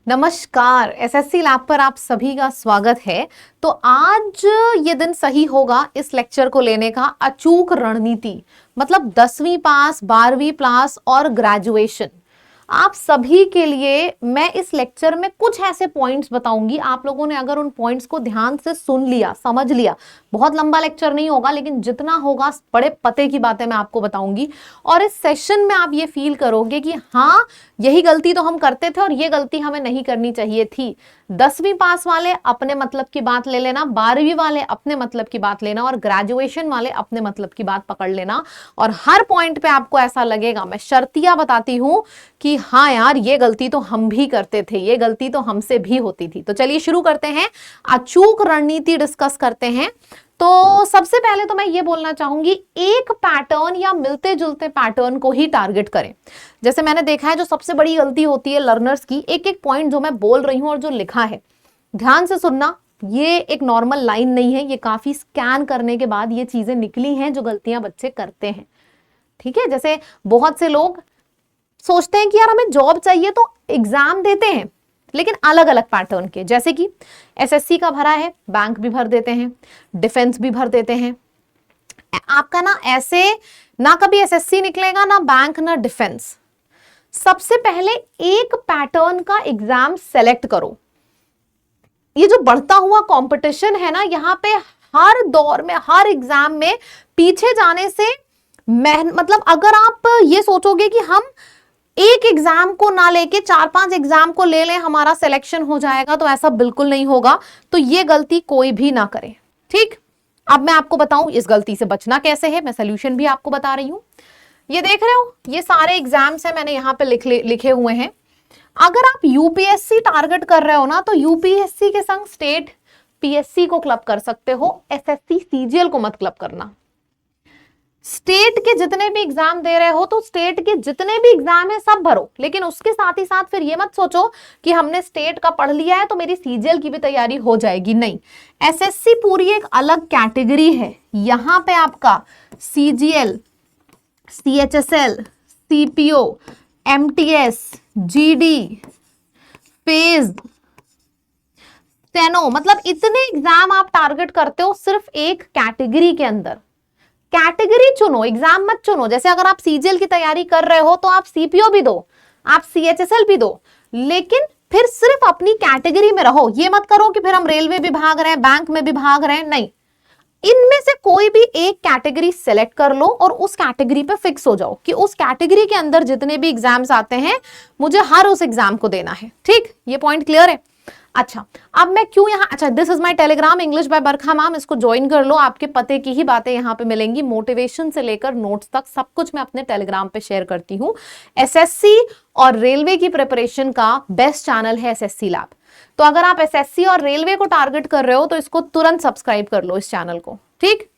नमस्कार, SSC lab पर आप सभी का स्वागत है। तो आज ये दिन सही होगा इस लेक्चर को लेने का। अचूक रणनीति मतलब 10वीं पास, 12वीं पास और ग्रेजुएशन, आप सभी के लिए मैं इस लेक्चर में कुछ ऐसे पॉइंट्स बताऊंगी। आप लोगों ने अगर उन पॉइंट्स को ध्यान से सुन लिया, समझ लिया, बहुत लंबा लेक्चर नहीं होगा लेकिन जितना होगा बड़े पते की बातें मैं आपको बताऊंगी। और इस सेशन में आप ये फील करोगे कि हाँ, यही गलती तो हम करते थे और ये गलती हमें नहीं करनी चाहिए थी। 10वीं पास वाले अपने मतलब की बात ले लेना, 12वीं वाले अपने मतलब की बात लेना और ग्रेजुएशन वाले अपने मतलब की बात पकड़ लेना। और हर पॉइंट पे आपको ऐसा लगेगा, मैं शर्तिया बताती हूं कि हाँ यार, ये गलती तो हम भी करते थे, ये गलती तो हमसे भी होती थी। तो चलिए शुरू करते हैं, अचूक रणनीति डिस्कस करते हैं। तो सबसे पहले तो मैं ये बोलना चाहूंगी, एक पैटर्न या मिलते जुलते पैटर्न को ही टारगेट करें। जैसे मैंने देखा है, जो सबसे बड़ी गलती होती है लर्नर्स की, एक एक पॉइंट जो मैं बोल रही हूं और जो लिखा है ध्यान से सुनना, ये एक नॉर्मल लाइन नहीं है, ये काफी स्कैन करने के बाद ये चीजें निकली हैं जो गलतियां बच्चे करते हैं। ठीक है, जैसे बहुत से लोग सोचते हैं कि यार हमें जॉब चाहिए तो एग्जाम देते हैं, लेकिन अलग अलग पैटर्न के। जैसे कि एसएससी का भरा है, बैंक भी भर देते हैं, डिफेंस भी भर देते हैं। आपका ना ऐसे ना कभी एसएससी निकलेगा, ना बैंक, ना डिफेंस। सबसे पहले एक पैटर्न का एग्जाम सेलेक्ट करो। ये जो बढ़ता हुआ कंपटीशन है ना, यहां पे हर दौर में, हर एग्जाम में पीछे जाने से मतलब अगर आप ये सोचोगे कि हम एक एग्जाम को ना लेके 4-5 एग्जाम को ले लें, हमारा सिलेक्शन हो जाएगा, तो ऐसा बिल्कुल नहीं होगा। तो ये गलती कोई भी ना करे। ठीक, अब मैं आपको बताऊं इस गलती से बचना कैसे है, मैं सोल्यूशन भी आपको बता रही हूं। ये देख रहे हो, ये सारे एग्जाम्स है, मैंने यहां पे लिखे हुए हैं। अगर आप यूपीएससी टारगेट कर रहे हो ना, तो यूपीएससी के संग स्टेट पीएससी को क्लब कर सकते हो, एसएससी सीजीएल को मत क्लब करना। स्टेट के जितने भी एग्जाम दे रहे हो तो स्टेट के जितने भी एग्जाम है सब भरो, लेकिन उसके साथ ही साथ फिर ये मत सोचो कि हमने स्टेट का पढ़ लिया है तो मेरी सीजीएल की भी तैयारी हो जाएगी। नहीं, एसएससी पूरी एक अलग कैटेगरी है। यहां पे आपका CGL, CHSL, CPO, MTS, GD, phase, steno, मतलब इतने एग्जाम आप टारगेट करते हो सिर्फ एक कैटेगरी के अंदर। कैटेगरी चुनो, एग्जाम मत चुनो। जैसे अगर आप सीजीएल की तैयारी कर रहे हो तो आप सीपीओ भी दो, आप सीएचएसएल भी दो, लेकिन फिर सिर्फ अपनी कैटेगरी में रहो। ये मत करो कि फिर हम रेलवे भी भाग रहे हैं, बैंक में भी भाग रहे हैं। नहीं, इनमें से कोई भी एक कैटेगरी सेलेक्ट कर लो और उस कैटेगरी पे फिक्स हो जाओ कि उस कैटेगरी के अंदर जितने भी एग्जाम्स आते हैं मुझे हर उस एग्जाम को देना है। ठीक, ये पॉइंट क्लियर है। अच्छा, अब मैं क्यों यहाँ, अच्छा, this is my Telegram English by Barkha ma'am, इसको ज्वाइन कर लो। आपके पते की ही बातें यहाँ पे मिलेंगी, मोटिवेशन से लेकर नोट्स तक सब कुछ मैं अपने टेलीग्राम पे शेयर करती हूँ। एसएससी और रेलवे की प्रिपरेशन का बेस्ट चैनल है एसएससी लैब। तो अगर आप एसएससी और रेलवे को टारगेट कर रहे हो तो इसको तुरंत सब्सक्राइब कर लो, इस चैनल को। ठीक,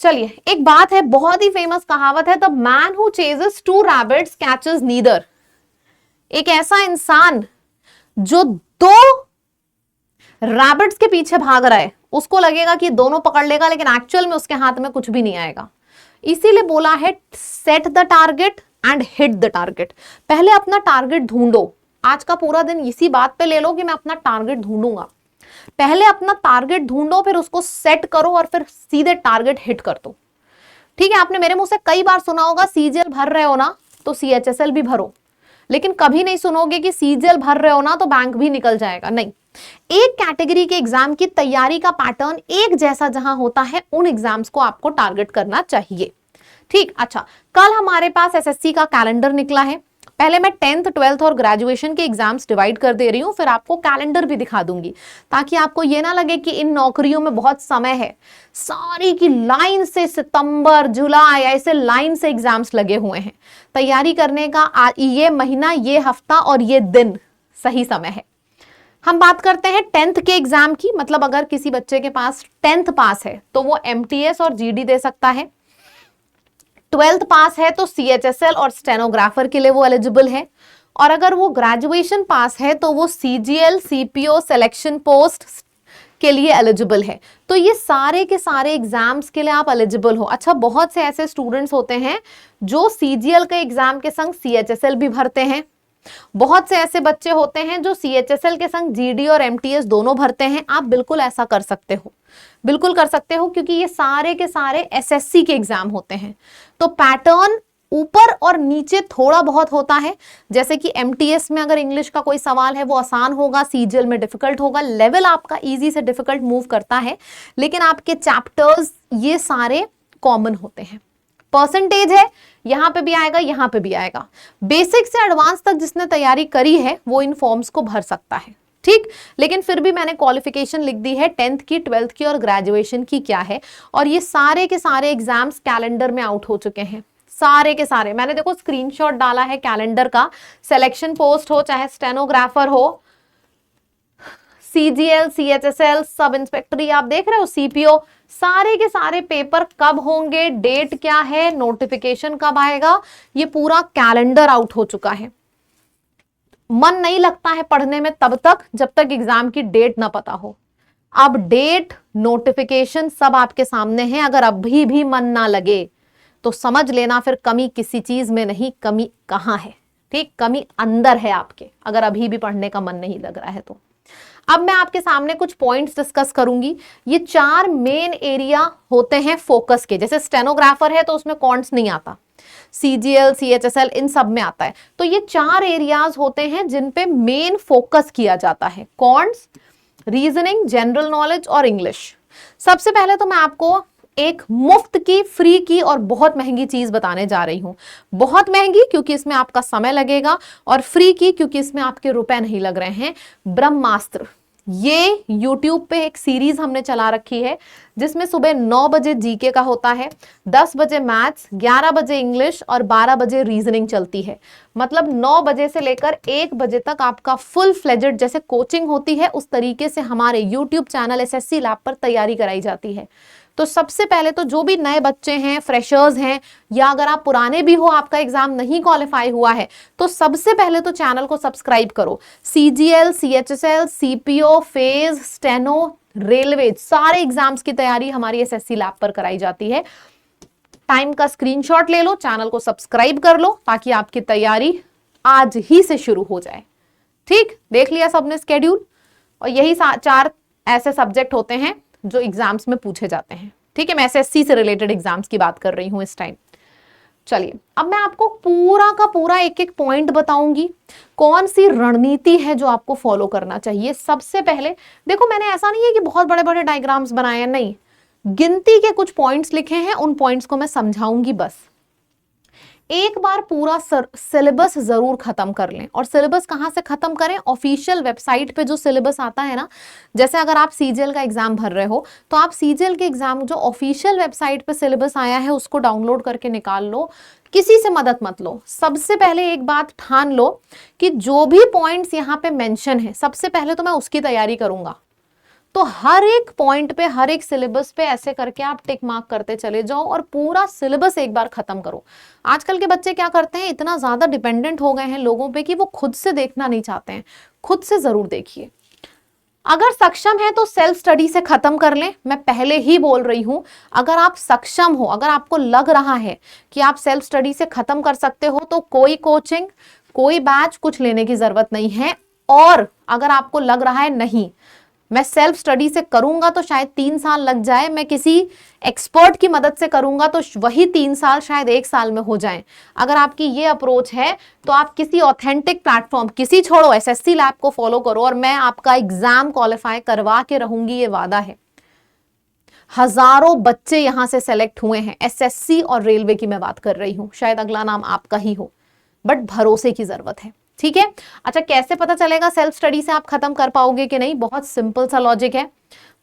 चलिए, एक बात है, बहुत ही फेमस कहावत है, the man who chases two rabbits catches neither. एक ऐसा इंसान जो दो रैबिट्स के पीछे भाग रहा है, उसको लगेगा कि दोनों पकड़ लेगा, लेकिन एक्चुअल में उसके हाथ में कुछ भी नहीं आएगा। इसीलिए बोला है set the target and hit the target. पहले अपना टारगेट ढूंढो। आज का पूरा दिन इसी बात पे ले लो कि मैं अपना टारगेट ढूंढूंगा। पहले अपना टारगेट ढूंढो, फिर उसको सेट करो और फिर सीधे टारगेट हिट कर दो। ठीक है, आपने मेरे मुंह से कई बार सुना होगा, सीजीएल भर रहे हो ना तो सीएचएसएल भी भरो, लेकिन कभी नहीं सुनोगे कि सीजीएल भर रहे हो ना तो बैंक भी निकल जाएगा। नहीं, एक कैटेगरी के एग्जाम की तैयारी का पैटर्न एक जैसा जहां होता है, उन एग्जाम्स को आपको टारगेट करना चाहिए। ठीक, अच्छा, कल हमारे पास एसएससी का कैलेंडर निकला है। पहले मैं 10th, 12th और ग्रेजुएशन के एग्जाम्स डिवाइड कर दे रही हूं, फिर आपको कैलेंडर भी दिखा दूंगी, ताकि आपको ये ना लगे कि इन नौकरियों में बहुत समय है। सारी की लाइन से सितंबर, जुलाई, ऐसे लाइन से एग्जाम्स लगे हुए हैं। तैयारी करने का ये महीना, ये हफ्ता और ये दिन सही समय है। हम बात करते हैं 10th के एग्जाम की, मतलब अगर किसी बच्चे के पास 10th पास है तो वो एमटीएस और जीडी दे सकता है। 12th पास है तो सीएचएसएल और स्टेनोग्राफर के लिए वो एलिजिबल है, और अगर वो ग्रेजुएशन पास है तो वो सीजीएल, सीपीओ, सिलेक्शन पोस्ट के लिए एलिजिबल है। तो ये सारे के सारे एग्जाम्स के लिए आप एलिजिबल हो। अच्छा, बहुत से ऐसे स्टूडेंट्स होते हैं जो सीजीएल के एग्जाम के संग सीएचएसएल भी भरते हैं, बहुत से ऐसे बच्चे होते हैं जो CHSL के संग GD और MTS दोनों भरते हैं, आप बिल्कुल ऐसा कर सकते हो, बिल्कुल कर सकते हो, क्योंकि ये सारे के सारे SSC के एग्जाम होते हैं। तो पैटर्न ऊपर और नीचे थोड़ा बहुत होता है, जैसे कि MTS में अगर इंग्लिश का कोई सवाल है वो आसान होगा, CGL में डिफिकल्ट होगा, लेवल आपका इजी से डिफिकल्ट मूव करता है, लेकिन आपके चैप्टर्स ये सारे कॉमन होते हैं। परसेंटेज है, यहां पे भी आएगा, यहां पे भी आएगा। बेसिक से एडवांस तक जिसने तैयारी करी है वो इन फॉर्म्स को भर सकता है, ठीक। लेकिन फिर भी मैंने क्वालिफिकेशन लिख दी है 10th की, 12th की और ग्रेजुएशन की क्या है, और ये सारे के सारे एग्जाम्स कैलेंडर में आउट हो चुके हैं, सारे के सारे। मैंने देखो स्क्रीनशॉट डाला है कैलेंडर का, सिलेक्शन पोस्ट हो चाहे स्टेनोग्राफर हो, CGL, CHSL, सब इंस्पेक्टरी आप देख रहे हो, CPO, सारे के सारे पेपर कब होंगे, डेट क्या है, नोटिफिकेशन कब आएगा, ये पूरा कैलेंडर आउट हो चुका है। मन नहीं लगता है पढ़ने में तब तक जब तक एग्जाम की डेट ना पता हो। अब डेट, नोटिफिकेशन सब आपके सामने है, अगर अभी भी मन ना लगे तो समझ लेना फिर कमी किसी चीज में नहीं, कमी कहां है, ठीक, कमी अंदर है आपके, अगर अभी भी पढ़ने का मन नहीं लग रहा है तो। अब मैं आपके सामने कुछ पॉइंट्स डिस्कस करूंगी। ये 4 मेन एरिया होते हैं फोकस के, जैसे स्टेनोग्राफर है तो उसमें कॉन्ट्स नहीं आता, CGL, CHSL इन सब में आता है। तो ये 4 एरियाज होते हैं जिन पे मेन फोकस किया जाता है, कॉन्ट्स, रीजनिंग, जनरल नॉलेज और इंग्लिश। सबसे पहले तो मैं आपको एक मुफ्त की, फ्री की और बहुत महंगी चीज बताने जा रही हूं। बहुत महंगी क्योंकि इसमें आपका समय लगेगा, और फ्री की क्योंकि इसमें आपके रुपए नहीं लग रहे हैं। ब्रह्मास्त्र, ये YouTube पे एक सीरीज हमने चला रखी है जिसमें सुबह 9 बजे जीके का होता है, 10 बजे मैथ्स, 11 बजे इंग्लिश और 12 बजे रीजनिंग चलती है। मतलब 9 बजे से लेकर 1 बजे तक आपका फुल फ्लेजेड जैसे कोचिंग होती है उस तरीके से हमारे YouTube चैनल SSC लैब पर तैयारी कराई जाती है। तो सबसे पहले तो जो भी नए बच्चे हैं, फ्रेशर्स हैं, या अगर आप पुराने भी हो, आपका एग्जाम नहीं क्वालिफाई हुआ है, तो सबसे पहले तो चैनल को सब्सक्राइब करो। CGL, CHSL, CPO, phase, steno, railway, सारे एग्जाम्स की तैयारी हमारी SSC लैब पर कराई जाती है। टाइम का स्क्रीनशॉट ले लो, चैनल को सब्सक्राइब कर लो ताकि आपकी तैयारी आज ही से शुरू हो जाए, ठीक। देख लिया सबने स्केड्यूल, और यही 4 ऐसे सब्जेक्ट होते हैं जो एग्जाम्स में पूछे जाते हैं, ठीक है। मैं SSC से रिलेटेड एग्जाम्स की बात कर रही हूं इस टाइम। चलिए अब मैं आपको पूरा का पूरा एक एक पॉइंट बताऊंगी, कौन सी रणनीति है जो आपको फॉलो करना चाहिए। सबसे पहले देखो, मैंने ऐसा नहीं है कि बहुत बड़े बड़े डायग्राम्स बनाए हैं, नहीं, गिनती के कुछ पॉइंट्स लिखे हैं, उन पॉइंट्स को मैं समझाऊंगी बस। एक बार पूरा सिलेबस जरूर खत्म कर लें। और सिलेबस कहां से खत्म करें? ऑफिशियल वेबसाइट पे जो सिलेबस आता है ना, जैसे अगर आप CGL का एग्जाम भर रहे हो तो आप CGL के एग्जाम जो ऑफिशियल वेबसाइट पे सिलेबस आया है उसको डाउनलोड करके निकाल लो, किसी से मदद मत लो। सबसे पहले एक बात ठान लो कि जो भी पॉइंट्स यहाँ पे मेंशन है, सबसे पहले तो मैं उसकी तैयारी करूंगा। तो हर एक पॉइंट पे, हर एक सिलेबस पे ऐसे करके आप टिक मार्क करते चले जाओ और पूरा सिलेबस एक बार खत्म करो। आजकल के बच्चे क्या करते हैं, इतना ज्यादा डिपेंडेंट हो गए हैं लोगों पे कि वो खुद से देखना नहीं चाहते हैं। खुद से जरूर देखिए, अगर सक्षम है तो सेल्फ स्टडी से खत्म कर लें। मैं पहले ही बोल रही हूं, अगर आप सक्षम हो, अगर आपको लग रहा है कि आप सेल्फ स्टडी से खत्म कर सकते हो, तो कोई कोचिंग, कोई बैच कुछ लेने की जरूरत नहीं है। और अगर आपको लग रहा है नहीं, मैं सेल्फ स्टडी से करूंगा तो शायद 3 साल लग जाए, मैं किसी एक्सपर्ट की मदद से करूंगा तो वही 3 साल शायद 1 साल में हो जाए, अगर आपकी ये अप्रोच है तो आप किसी ऑथेंटिक प्लेटफॉर्म, किसी छोड़ो, SSC लैब को फॉलो करो और मैं आपका एग्जाम क्वालिफाई करवा के रहूंगी, ये वादा है। हजारों बच्चे यहां से सेलेक्ट हुए हैं, SSC और रेलवे की मैं बात कर रही हूं, शायद अगला नाम आपका ही हो, बट भरोसे की जरूरत है, ठीक है। अच्छा, कैसे पता चलेगा सेल्फ स्टडी से आप खत्म कर पाओगे कि नहीं? बहुत सिंपल सा लॉजिक है।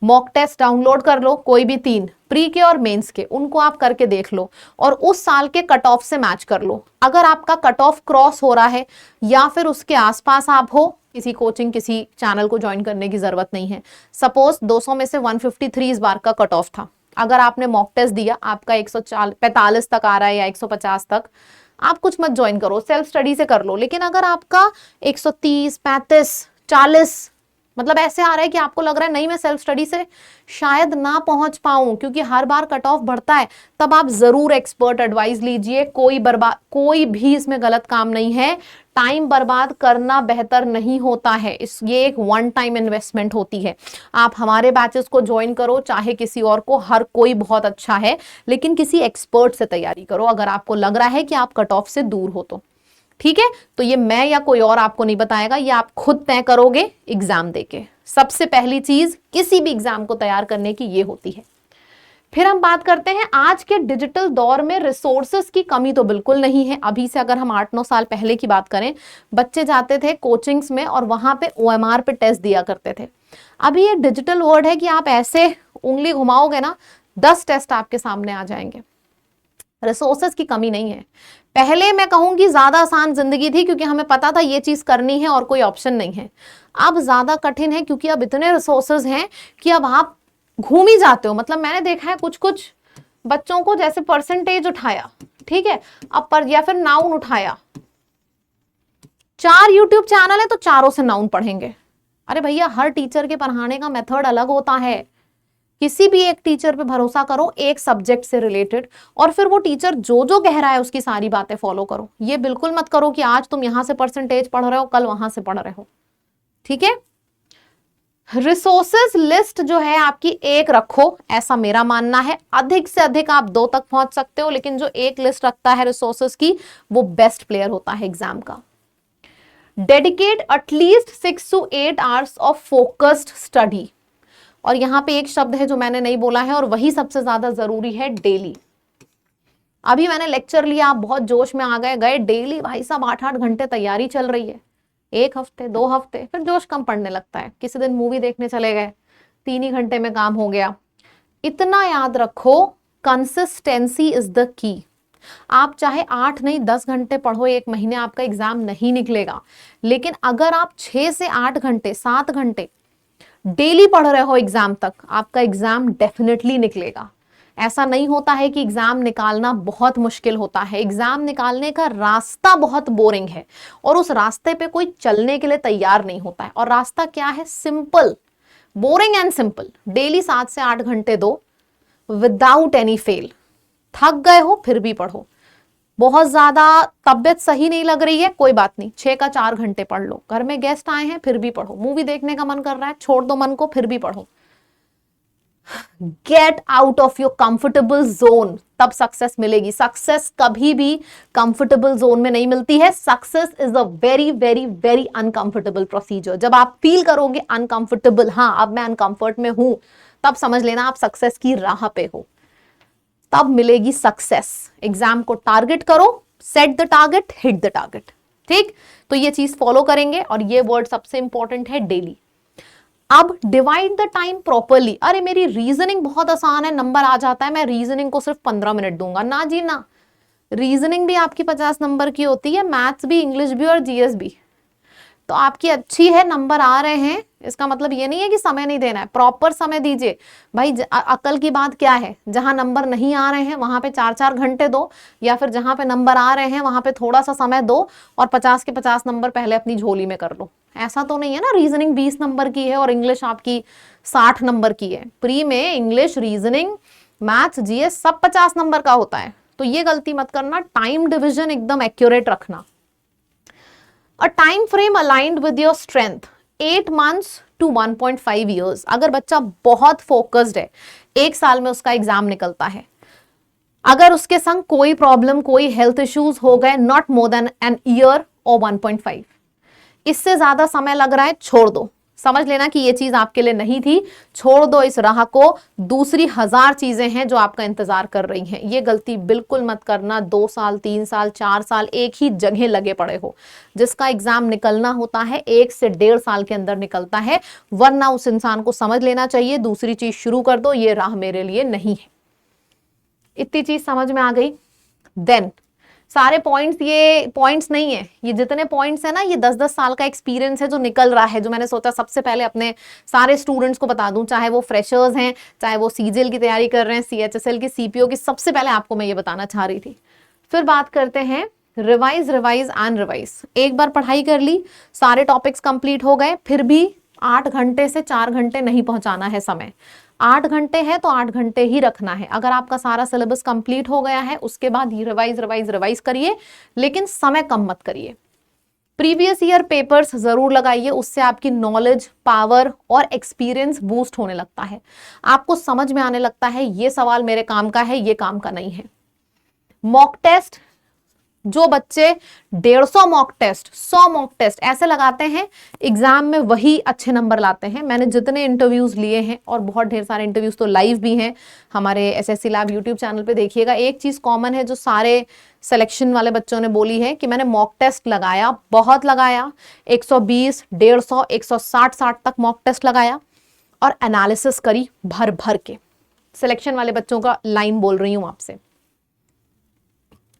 मॉक टेस्ट डाउनलोड कर लो, कोई भी 3, प्री के और मेंस के, उनको आप करके देख लो और उस साल के कट ऑफ से मैच कर लो। अगर आपका कट ऑफ क्रॉस हो रहा है या फिर उसके आसपास आप हो, किसी कोचिंग, किसी चैनल को ज्वाइन करने की जरूरत नहीं है। सपोज 200 में से 153 इस बार का कट ऑफ था, अगर आपने मॉक टेस्ट दिया, आपका 145 तक आ रहा है या 150 तक, आप कुछ मत ज्वाइन करो, सेल्फ स्टडी से कर लो। लेकिन अगर आपका 130, 35, 40 मतलब ऐसे आ रहा है कि आपको लग रहा है नहीं मैं सेल्फ स्टडी से शायद ना पहुंच पाऊं क्योंकि हर बार कट ऑफ बढ़ता है, तब आप जरूर एक्सपर्ट एडवाइस लीजिए। कोई भी इसमें गलत काम नहीं है। टाइम बर्बाद करना बेहतर नहीं होता है। ये एक वन टाइम इन्वेस्टमेंट होती है। आप हमारे बैचेस को ज्वाइन करो चाहे किसी और को, हर कोई बहुत अच्छा है, लेकिन किसी एक्सपर्ट से तैयारी करो अगर आपको लग रहा है कि आप कट ऑफ से दूर हो तो। ठीक है, तो ये मैं या कोई और आपको नहीं बताएगा, ये आप खुद तय करोगे एग्जाम देके। सबसे पहली चीज किसी भी एग्जाम को तैयार करने की ये होती है। फिर हम बात करते हैं आज के डिजिटल दौर में रिसोर्सेस की कमी तो बिल्कुल नहीं है। अभी से अगर हम 8-9 साल पहले की बात करें, बच्चे जाते थे कोचिंग्स में और वहां पे OMR पे टेस्ट दिया करते थे। अभी ये डिजिटल वर्ल्ड है कि आप ऐसे उंगली घुमाओगे ना 10 टेस्ट आपके सामने आ जाएंगे। रिसोर्सेस की कमी नहीं है। पहले मैं कहूंगी ज्यादा आसान जिंदगी थी क्योंकि हमें पता था ये चीज करनी है और कोई ऑप्शन नहीं है। अब ज्यादा कठिन है क्योंकि अब इतने रिसोर्सेज हैं कि अब आप घूम ही जाते हो। मतलब मैंने देखा है कुछ कुछ बच्चों को, जैसे परसेंटेज उठाया, ठीक है, अब पर या फिर नाउन उठाया, 4 यूट्यूब चैनल है तो चारों से नाउन पढ़ेंगे। अरे भैया, हर टीचर के पढ़ाने का मेथड अलग होता है। किसी भी एक टीचर पे भरोसा करो एक सब्जेक्ट से रिलेटेड, और फिर वो टीचर जो जो कह रहा है उसकी सारी बातें फॉलो करो। ये बिल्कुल मत करो कि आज तुम यहां से परसेंटेज पढ़ रहे हो कल वहां से पढ़ रहे हो। ठीक है, रिसोर्सेज लिस्ट जो है आपकी एक रखो, ऐसा मेरा मानना है। अधिक से अधिक आप 2 तक पहुंच सकते हो, लेकिन जो एक लिस्ट रखता है रिसोर्सेज की वो बेस्ट प्लेयर होता है एग्जाम का। Dedicate at least 6 to 8 hours of focused study. और यहां पे एक शब्द है जो मैंने नहीं बोला है और वही सबसे ज्यादा जरूरी है, डेली। अभी मैंने लेक्चर लिया, आप बहुत जोश में आ गए डेली भाई साहब 8-8 घंटे तैयारी चल रही है, 1 हफ्ते 2 हफ्ते, फिर जोश कम पड़ने लगता है। किसी दिन मूवी देखने चले गए, 3 ही घंटे में काम हो गया। इतना याद रखो, कंसिस्टेंसी इज द की। आप चाहे 8 नहीं 10 घंटे पढ़ो एक महीने, आपका एग्जाम नहीं निकलेगा। लेकिन अगर आप 6 से 8 घंटे 7 घंटे डेली पढ़ रहे हो एग्जाम तक, आपका एग्जाम डेफिनेटली निकलेगा। ऐसा नहीं होता है कि एग्जाम निकालना बहुत मुश्किल होता है। एग्जाम निकालने का रास्ता बहुत बोरिंग है और उस रास्ते पे कोई चलने के लिए तैयार नहीं होता है। और रास्ता क्या है? Simple, boring and simple. Daily 7 से 8 घंटे दो विदाउट एनी फेल। थक गए हो फिर भी पढ़ो। बहुत ज्यादा तबियत सही नहीं लग रही है, कोई बात नहीं, 6 का 4 घंटे पढ़ लो। घर में गेस्ट आए हैं फिर भी पढ़ो। मूवी देखने का मन कर रहा है, छोड़ दो मन को, फिर भी पढ़ो। Get out of your comfortable zone, तब सक्सेस मिलेगी। सक्सेस कभी भी कंफर्टेबल जोन में नहीं मिलती है। Success is a very very very uncomfortable procedure. जब आप फील करोगे अनकंफर्टेबल, हाँ अब मैं अनकंफर्ट में हूं, तब समझ लेना आप सक्सेस की राह पे हो, तब मिलेगी सक्सेस। एग्जाम को टारगेट करो, set the target, hit the target. ठीक, तो ये चीज फॉलो करेंगे। और ये वर्ड सबसे इंपॉर्टेंट है, डेली। अब डिवाइड द टाइम प्रॉपरली। अरे मेरी रीजनिंग बहुत आसान है, नंबर आ जाता है, मैं रीजनिंग को सिर्फ 15 मिनट दूंगा। ना जी ना, रीजनिंग भी आपकी 50 नंबर की होती है, मैथ्स भी, इंग्लिश भी और जीएस भी। तो आपकी अच्छी है, नंबर आ रहे हैं, इसका मतलब ये नहीं है कि समय नहीं देना है, प्रॉपर समय दीजिए भाई। अकल की बात क्या है, जहां नंबर नहीं आ रहे हैं वहां पे 4-4 घंटे दो, या फिर जहां पे नंबर आ रहे हैं वहां पे थोड़ा सा समय दो और 50 के 50 नंबर पहले अपनी झोली में कर लो। ऐसा तो नहीं है ना रीजनिंग 20 नंबर की है और इंग्लिश आपकी 60 नंबर की है। प्री में इंग्लिश, रीजनिंग, मैथ्स, जीएस सब 50 नंबर का होता है। तो ये गलती मत करना, टाइम डिविजन एकदम एक्यूरेट रखना। A time frame aligned with your strength, 8 months to 1.5 years। अगर बच्चा बहुत फोकस्ड है, 1 साल में उसका एग्जाम निकलता है। अगर उसके संग कोई प्रॉब्लम, कोई हेल्थ इश्यूज हो गए, not more than an year और 1.5। इससे ज्यादा समय लग रहा है, छोड़ दो। समझ लेना कि ये चीज आपके लिए नहीं थी, छोड़ दो इस राह को। दूसरी 1000 चीजें हैं जो आपका इंतजार कर रही हैं। ये गलती बिल्कुल मत करना, 2 साल 3 साल 4 साल एक ही जगह लगे पड़े हो। जिसका एग्जाम निकलना होता है 1 से 1.5 साल के अंदर निकलता है, वरना उस इंसान को समझ लेना चाहिए दूसरी चीज शुरू कर दो, ये राह मेरे लिए नहीं है। इतनी चीज समझ में आ गई। देन सारे पॉइंट्स, ये पॉइंट्स नहीं है, ये जितने पॉइंट्स है ना, ये 10-10 साल का एक्सपीरियंस है जो निकल रहा है, जो मैंने सोचा सबसे पहले अपने सारे स्टूडेंट्स को बता दूं, चाहे वो फ्रेशर्स हैं, चाहे वो सीजीएल की तैयारी कर रहे हैं, सीएचएसएल की, सीपीओ की, सबसे पहले आपको मैं ये बताना चाह रही थी। फिर बात करते हैं रिवाइज एंड रिवाइज। एक बार पढ़ाई कर ली, सारे टॉपिक्स कंप्लीट हो गए, फिर भी 8 घंटे से 4 घंटे नहीं पहुंचाना है समय। 8 घंटे है तो 8 घंटे ही रखना है। अगर आपका सारा सिलेबस कंप्लीट हो गया है उसके बाद रिवाइज करिए, लेकिन समय कम मत करिए। प्रीवियस ईयर पेपर्स जरूर लगाइए, उससे आपकी नॉलेज, पावर और एक्सपीरियंस बूस्ट होने लगता है। आपको समझ में आने लगता है ये सवाल मेरे काम का है, ये काम का नहीं है। मॉक टेस्ट, जो बच्चे 150 मॉक टेस्ट, 100 मॉक टेस्ट ऐसे लगाते हैं एग्जाम में, वही अच्छे नंबर लाते हैं। मैंने जितने इंटरव्यूज लिए हैं, और बहुत ढेर सारे इंटरव्यूज तो लाइव भी हैं हमारे एसएससी लैब यूट्यूब चैनल पे, देखिएगा। एक चीज कॉमन है जो सारे सिलेक्शन वाले बच्चों ने बोली है कि मैंने मॉक टेस्ट लगाया, बहुत लगाया, 120, 150, 160 तक मॉक टेस्ट लगाया और एनालिसिस करी भर भर के। सिलेक्शन वाले बच्चों का लाइन बोल रही हूं आपसे।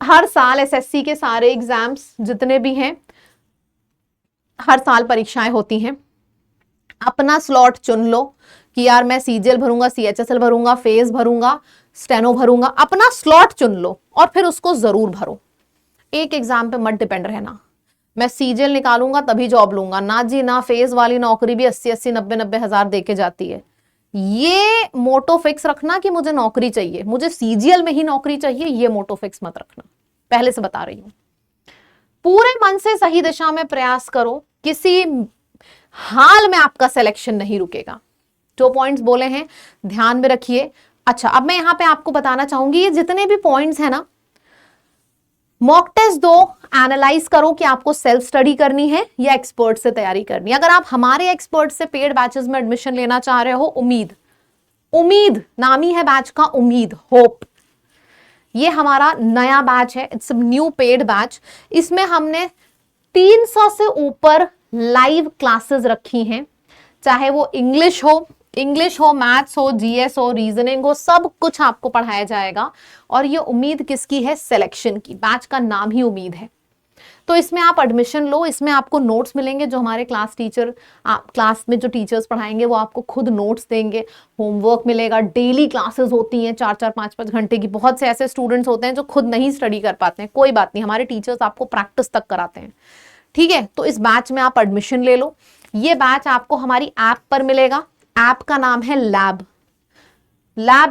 हर साल एसएससी के सारे एग्जाम्स जितने भी हैं, हर साल परीक्षाएं होती हैं। अपना स्लॉट चुन लो कि यार मैं सीजीएल भरूंगा, सीएचएसएल भरूंगा, फेज भरूंगा, स्टेनो भरूंगा। अपना स्लॉट चुन लो और फिर उसको जरूर भरो। एक एग्जाम पे मत डिपेंड रहना, मैं सीजीएल निकालूंगा तभी जॉब लूंगा। ना जी ना, फेज वाली नौकरी भी 80-80, 90-90 हजार दे के जाती है। ये मोटो फिक्स रखना कि मुझे नौकरी चाहिए, मुझे सीजीएल में ही नौकरी चाहिए, ये मोटो फिक्स मत रखना, पहले से बता रही हूं। पूरे मन से सही दिशा में प्रयास करो, किसी हाल में आपका सिलेक्शन नहीं रुकेगा। जो पॉइंट्स बोले हैं ध्यान में रखिए। अच्छा, अब मैं यहां पे आपको बताना चाहूंगी, ये जितने भी पॉइंट्स हैं ना, मॉक टेस्ट दो, एनालाइज करो कि आपको सेल्फ स्टडी करनी है या एक्सपर्ट से तैयारी करनी है। अगर आप हमारे एक्सपर्ट से पेड बैचेस में एडमिशन लेना चाह रहे हो, उम्मीद नाम ही है बैच का, उम्मीद, होप, ये हमारा नया बैच है, इट्स न्यू पेड बैच। इसमें हमने 300 से ऊपर लाइव क्लासेस रखी हैं, चाहे वो इंग्लिश हो, मैथ्स हो, जीएस हो, रीजनिंग हो, सब कुछ आपको पढ़ाया जाएगा। और ये उम्मीद किसकी है? सिलेक्शन की। बैच का नाम ही उम्मीद है। तो इसमें आप एडमिशन लो, इसमें आपको नोट्स मिलेंगे जो हमारे क्लास में जो टीचर्स पढ़ाएंगे वो आपको खुद नोट्स देंगे, होमवर्क मिलेगा, डेली क्लासेस होती हैं 4-4, 5-5 घंटे की। बहुत से ऐसे स्टूडेंट्स होते हैं जो खुद नहीं स्टडी कर पाते हैं, कोई बात नहीं, हमारे टीचर्स आपको प्रैक्टिस तक कराते हैं, ठीक है। तो इस बैच में आप एडमिशन ले लो। ये बैच आपको हमारी ऐप पर मिलेगा, ऐप का नाम है लैब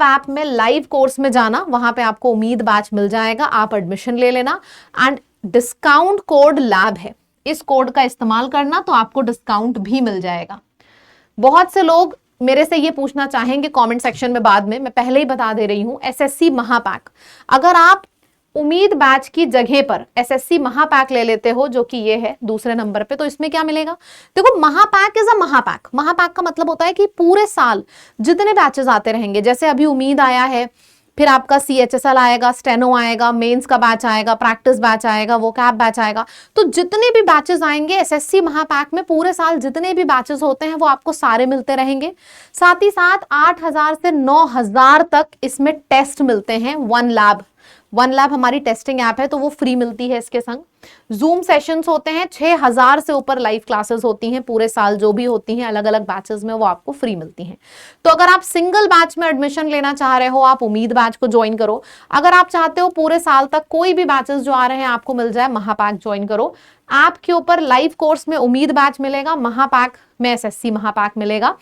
ऐप में लाइव कोर्स में जाना, वहां पे आपको उम्मीद बैच मिल जाएगा, आप एडमिशन ले लेना। एंड डिस्काउंट कोड लैब है, इस कोड का इस्तेमाल करना तो आपको डिस्काउंट भी मिल जाएगा। बहुत से लोग मेरे से ये पूछना चाहेंगे कमेंट सेक्शन में, बाद में, मैं पहले ही बता दे रही हूं, एसएससी महापैक, अगर आप उम्मीद बैच की जगह पर एसएससी महापैक ले लेते हो, जो कि ये है दूसरे नंबर पे, तो इसमें क्या मिलेगा? देखो, महापैक इज अ महापैक का मतलब होता है कि पूरे साल जितने बैचेस आते रहेंगे, जैसे अभी उम्मीद आया है, फिर आपका सीएचएसएल आएगा, स्टेनो आएगा, मेंस का बैच आएगा, प्रैक्टिस बैच आएगा, वो कैप बैच आएगा, तो जितने भी बैचेस आएंगे एसएससी महापैक में, पूरे साल जितने भी बैचेस होते हैं वो आपको सारे मिलते रहेंगे। साथ ही साथ 8,000 से 9,000 तक इसमें टेस्ट मिलते हैं। वन लैब हमारी टेस्टिंग ऐप है, तो वो फ्री मिलती है इसके संग। जूम सेशंस होते हैं, 6,000 से ऊपर लाइव क्लासेस होती हैं पूरे साल, जो भी होती हैं अलग अलग बैचेस में, वो आपको फ्री मिलती हैं। तो अगर आप सिंगल बैच में एडमिशन लेना चाह रहे हो, आप उम्मीद बैच को ज्वाइन करो। अगर आप चाहते हो पूरे साल तक कोई भी बैचेस जो आ रहे हैं आपको मिल जाए, महापैक ज्वाइन करो। ऐप के ऊपर लाइव कोर्स में उम्मीद बैच मिलेगा, महापैक में एसएससी महापैक मिलेगा।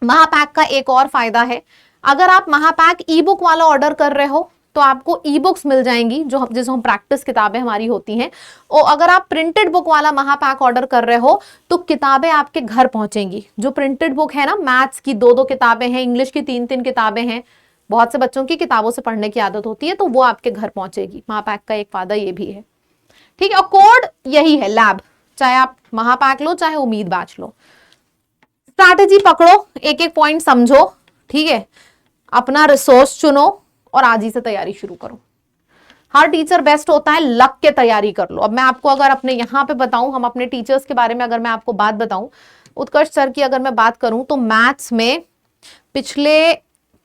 महापैक का एक और फायदा है, अगर आप महापैक ई बुक वाला ऑर्डर कर रहे हो तो आपको ई बुक्स मिल जाएंगी, जिसको हम प्रैक्टिस किताबें हमारी होती हैं। और अगर आप प्रिंटेड बुक वाला महापैक ऑर्डर कर रहे हो तो किताबें आपके घर पहुंचेंगी। जो प्रिंटेड बुक है ना, मैथ्स की 2-2 किताबें हैं, इंग्लिश की 3-3 किताबें हैं, बहुत से बच्चों की किताबों से पढ़ने की आदत होती है, तो वो आपके घर पहुंचेगी। महापैक का एक फायदा ये भी है, ठीक है। और कोड यही है, लैब, चाहे आप महापैक लो चाहे उम्मीद बैच लो। स्ट्रैटेजी पकड़ो, एक एक पॉइंट समझो, ठीक है। अपना रिसोर्स चुनो और आज ही से तैयारी शुरू करो। हर टीचर बेस्ट होता है, लक के तैयारी कर लो। अब मैं आपको अगर अपने यहाँ पे बताऊं, हम अपने टीचर्स के बारे में अगर मैं आपको बात बताऊं, उत्कर्ष सर की अगर मैं बात करूं, तो मैथ्स में पिछले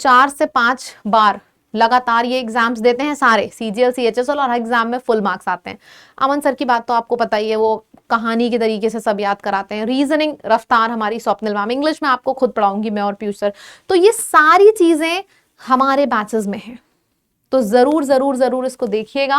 4 से 5 बार लगातार ये एग्जाम्स देते हैं सारे, सीजीएल, सीएचएसएल, और हर एग्जाम में फुल मार्क्स आते हैं। अमन सर की बात तो आपको पता ही है, वो कहानी के तरीके से सब याद कराते हैं। रीजनिंग रफ्तार हमारी स्वप्निल मैम, इंग्लिश में आपको खुद पढ़ाऊंगी मैं और पीयूष सर। तो ये सारी चीजें हमारे बैचेस में है, तो जरूर जरूर जरूर इसको देखिएगा।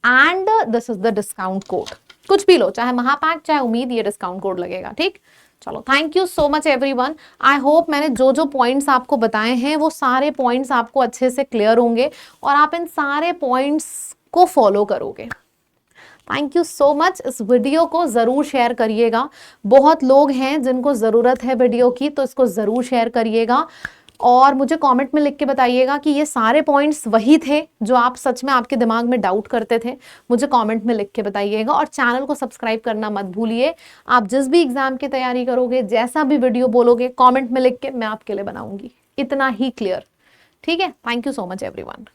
And this is the discount code, कुछ भी लो, चाहे महापैक चाहे उम्मीद, ये डिस्काउंट कोड लगेगा। ठीक, चलो thank you so much everyone. I hope मैंने जो जो पॉइंट्स आपको बताए हैं वो सारे पॉइंट्स आपको अच्छे से क्लियर होंगे और आप इन सारे पॉइंट्स को फॉलो करोगे। Thank you so much. इस वीडियो को जरूर शेयर करिएगा, बहुत लोग हैं जिनको जरूरत है वीडियो की, तो इसको जरूर शेयर करिएगा और मुझे कमेंट में लिख के बताइएगा कि ये सारे पॉइंट्स वही थे जो आप सच में आपके दिमाग में डाउट करते थे। मुझे कमेंट में लिख के बताइएगा और चैनल को सब्सक्राइब करना मत भूलिए। आप जिस भी एग्जाम की तैयारी करोगे, जैसा भी वीडियो बोलोगे, कमेंट में लिख के मैं आपके लिए बनाऊंगी, इतना ही क्लियर। ठीक है, thank you so much everyone.